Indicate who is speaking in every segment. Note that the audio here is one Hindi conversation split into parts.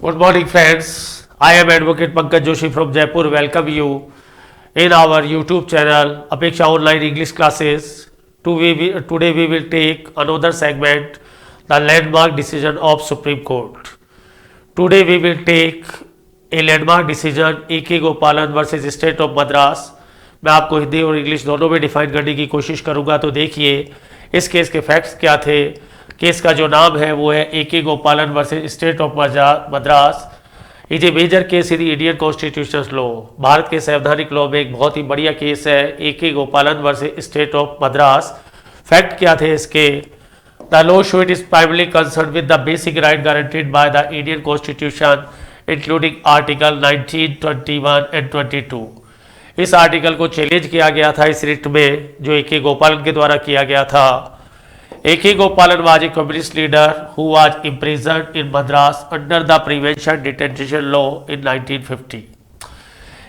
Speaker 1: Good morning, friends. I am Advocate Pankaj Joshi from Jaipur. Welcome you in our YouTube channel Apeksha Online English Classes. Today we will take another segment, the landmark decision of Supreme Court. Today we will take a landmark decision A.K. Gopalan versus State of Madras. मैं आपको हिंदी और इंग्लिश दोनों में डिफाइन करने की कोशिश करूंगा। तो देखिए इस केस के फैक्ट्स क्या थे। केस का जो नाम है वो है A.K. Gopalan versus state of Madras. It a major case in Indian constitution law. Bharat के संवैधानिक लॉ में एक बहुत ही बढ़िया केस है A.K. Gopalan versus state of Madras. Fact क्या थे इसके? The law showed is primarily concern with the basic right guaranteed by the Indian constitution including article 19, 21 and 22। इस आर्टिकल को चैलेंज किया गया था इस रिट में जो A.K. गोपालन के द्वारा किया गया था। A.K. Gopalan was a communist leader who was imprisoned in Madras under the prevention detention law in 1950।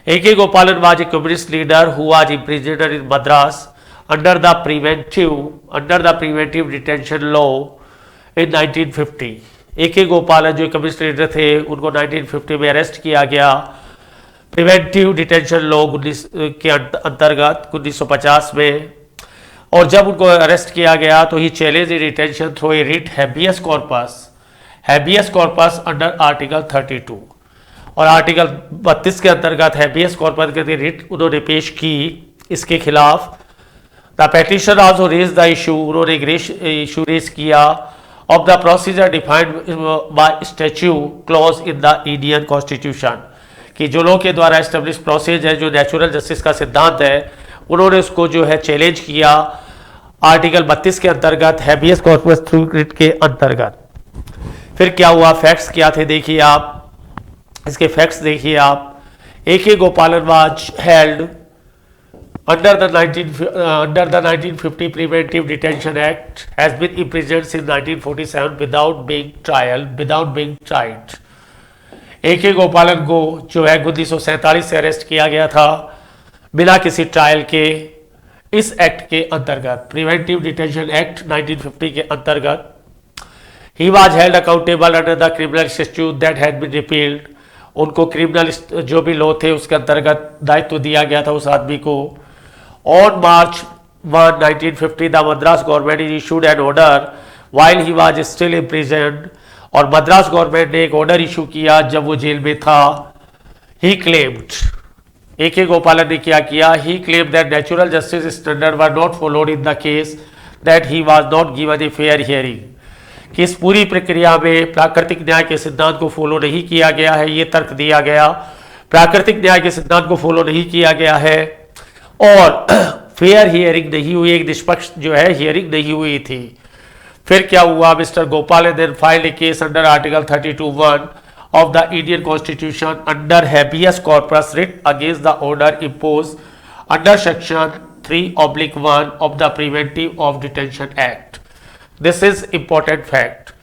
Speaker 1: A.K. Gopalan was a communist leader who was imprisoned in Madras under the preventive detention law in 1950। A.K. गोपालन जो कम्युनिस्ट लीडर थे उनको 1950 में अरेस्ट किया गया प्रिवेंटिव डिटेंशन लॉ के अंतर्गत 1950 में। और जब उनको अरेस्ट किया गया तो ही challenge detention through a writ habeas corpus under article 32। और आर्टिकल 32 के अंतर्गत हैबियस कॉर्पस के रिट उन्होंने पेश की इसके खिलाफ। The petition also raise the issue, उन्होंने इशू रेज किया of the procedure defined by statute clause in the Indian constitution, कि जो लॉ के द्वारा एस्टेब्लिश प्रोसेस है जो नेचुरल जस्टिस का सिद्धांत है उन्होंने उसको जो है चैलेंज किया आर्टिकल 32 के अंतर्गत हैबियस कॉर्पस थ्रू रिट के अंतर्गत। फिर क्या हुआ, फैक्ट्स क्या थे देखिए आप, इसके फैक्ट्स देखिए आप। A.K. Gopalan was held under the 1950 preventive detention act has been imprisoned since 1947 without being tried. A.K. Gopalan को जो है 1947 से अरेस्ट किया गया था बिना किसी ट्रायल के इस एक्ट के अंतर्गत, प्रिवेंटिव डिटेंशन एक्ट 1950 के अंतर्गत। He was held accountable under the criminal statute that had been repealed. उनको क्रिमिनल जो भी लॉ थे उसके अंतर्गत दायित्व दिया गया था उस आदमी को। On March 1, 1950 the Madras government issued N order while he was still imprisoned. और मद्रास गवर्नमेंट ने एक ऑर्डर इशू किया जब वो जेल में था। He claimed, A.K. गोपालन ने क्या किया, he claimed that natural justice standard were not followed in the case, that he was not given a fair hearing, कि इस पूरी प्रक्रिया में प्राकृतिक न्याय के सिद्धांत को फॉलो नहीं किया गया है। ये तर्क दिया गया, प्राकृतिक न्याय के सिद्धांत को फॉलो नहीं किया गया है और फेयर हियरिंग नहीं हुई, एक निष्पक्ष जो है हियरिंग नहीं हुई थी। फिर क्या हुआ, mister Gopalan then filed a case under article 32(1) of the Indian Constitution under habeas corpus writ against the order imposed under section 3/1 of the Preventive of Detention Act. This is important fact.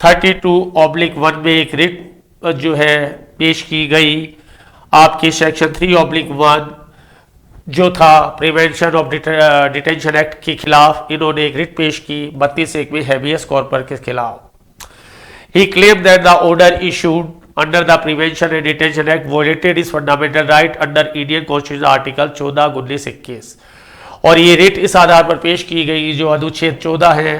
Speaker 1: 32/1 में एक रिट जो है पेश की गई आपकी सेक्शन 3/1 जो था प्रिवेंशन ऑफ डिटेंशन एक्ट के खिलाफ। इन्होंने एक रिट पेश की 32(1) में हैबियस कॉर्पस के खिलाफ। He claimed that the order issued under the Prevention and Detention Act violated his fundamental right under Indian Constitution article 14, 19, 21। और ये रिट इस आधार पर पेश की गई जो अनुच्छेद 14 है,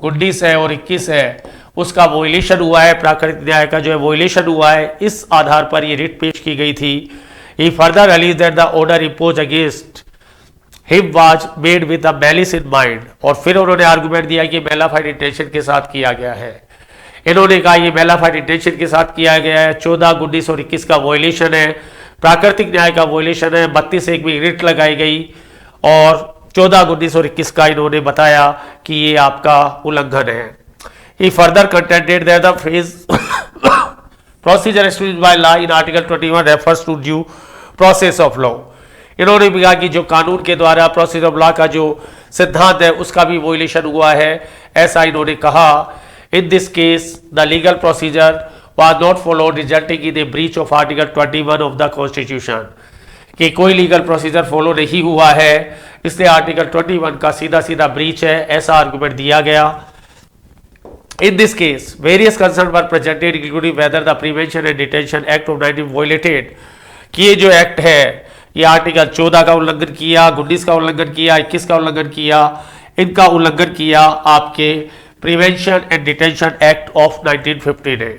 Speaker 1: 19 है और 21 है उसका वोलेशन हुआ है, प्राकृतिक न्याय का जो है वोलेशन हुआ है, इस आधार पर ये रिट पेश की गई थी। He further alleged that the order imposed against him was made with a malice in mind। और फिर उन्होंने आर्गूमेंट दिया कि मेलाफाइड इंटेंशन के साथ किया गया है। इन्होंने कहा ये मेलाफाइड इंटेंशन के साथ किया गया है, 14, 19 और 21 का वोलेशन है, प्राकृतिक न्याय का वोलेशन है। 32(1) में रिट लगाई गई और 14, 19 और 21 का इन्होंने बताया कि ये आपका उल्लंघन है। He further contended that the phrase procedure established by law in Article 21 refers to due process of law। इन्होंने भी कहा कि जो कानून के द्वारा प्रोसेस ऑफ लॉ का जो सिद्धांत है उसका भी वोलेशन हुआ है, ऐसा इन्होंने कहा। In this case, the legal procedure was not followed, resulting in a breach of Article 21 of the Constitution। कि कोई लीगल प्रोसीजर फॉलो नहीं हुआ है, इसलिए आर्टिकल 21 का सीधा सीधा ब्रीच है, ऐसा आर्गूमेंट दिया गया। In this case, various concerns were presented including whether the Prevention and Detention Act of 19 violated कि ये जो एक्ट है ये आर्टिकल 14 का उल्लंघन किया, 19 का उल्लंघन किया, 21 का उल्लंघन किया, इनका उल्लंघन किया आपके prevention and detention act of 1950 ने.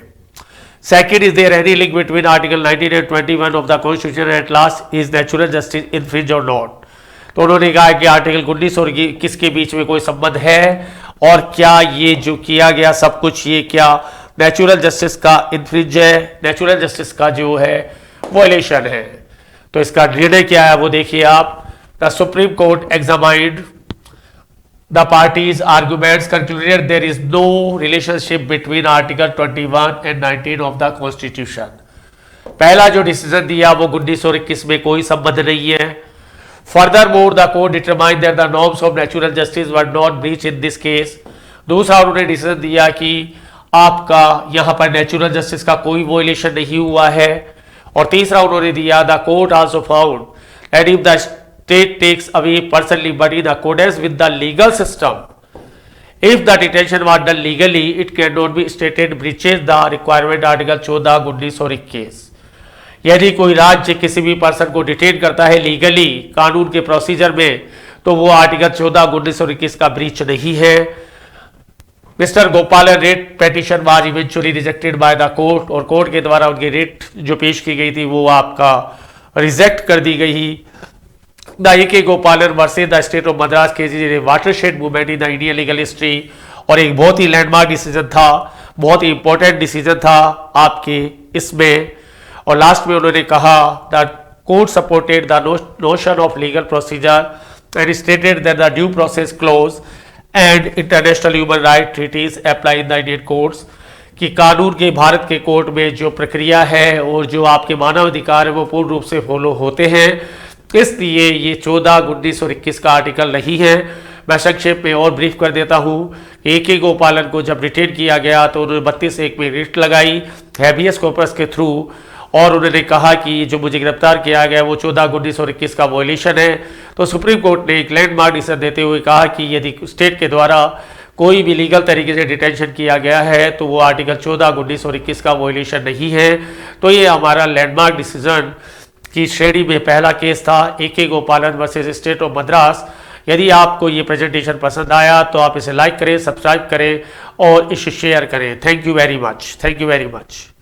Speaker 1: Second, is there any link between Article 19 and 21 of the Constitution and at last is natural justice infringed or not? तो उन्होंने कहा कि आर्टिकल 19 और 21 के बीच में कोई संबंध है और क्या ये जो किया गया सब कुछ ये क्या नेचुरल जस्टिस का इन्फ्रिंज है, नेचुरल जस्टिस का जो है वायलेशन है. तो इसका निर्णय क्या है वो देखिए आप. The supreme court examined the parties arguments concluded there is no relationship between article 21 and 19 of the constitution. पहला जो डिसीजन दिया वो 19 और 21 में कोई संबंध नहीं है. Furthermore, the court determined that the norms of natural justice were not breached in this case. दूसरा उन्होंने डिसीजन दिया कि आपका यहाँ पर नेचुरल जस्टिस का कोई वोलेशन नहीं हुआ है. और तीसरा उन्होंने दिया the court also found that if the state takes away person liberty in accordance with the legal system. If the detention was done legally, it cannot be stated breaches the requirement article 14, 19 और 21. यदि कोई राज्य किसी भी पर्सन को डिटेन करता है लीगली कानून के प्रोसीजर में तो वो आर्टिकल 14, 19 और 21 का ब्रीच नहीं है. मिस्टर गोपालन rate petition was eventually rejected by the court और कोर्ट के द्वारा उनकी रेट जो पेश की गई थी वो आपका रिजेक्ट कर दी गई. The A.K. Gopalan versus the State of Madras case is a watershed movement in the Indian legal history और एक बहुत ही लैंडमार्क डिसीजन था, बहुत ही इंपॉर्टेंट डिसीजन था आपके इसमें. और लास्ट में उन्होंने कहा the court supported the notion of legal procedure and stated that the due process clause and international human right treaties apply in the Indian courts कि कानून के भारत के कोर्ट में जो प्रक्रिया है और जो आपके मानव अधिकार है वो पूर्ण रूप से फॉलो होते हैं. इसलिए ये 14, 19 और 21 का आर्टिकल नहीं है. मैं संक्षेप में और ब्रीफ कर देता हूँ. A.K. गोपालन को जब डिटेन किया गया तो उन्होंने 32(1) में रिट लगाई हैबियस कॉर्पस के थ्रू और उन्होंने कहा कि जो मुझे गिरफ्तार किया गया वो 14, 19 और 21 का वॉयलेशन है. तो सुप्रीम कोर्ट ने एक लैंडमार्क डिसीजन देते हुए कहा कि यदि स्टेट के द्वारा कोई भी लीगल तरीके से डिटेंशन किया गया है तो वो आर्टिकल 14, 19 और 21 का वॉयलेशन नहीं है. तो ये हमारा लैंडमार्क डिसीजन की श्रेणी में पहला केस था A.K. Gopalan versus state of Madras. यदि आपको ये प्रेजेंटेशन पसंद आया तो आप इसे लाइक करें, सब्सक्राइब करें और इसे शेयर करें. Thank you very much.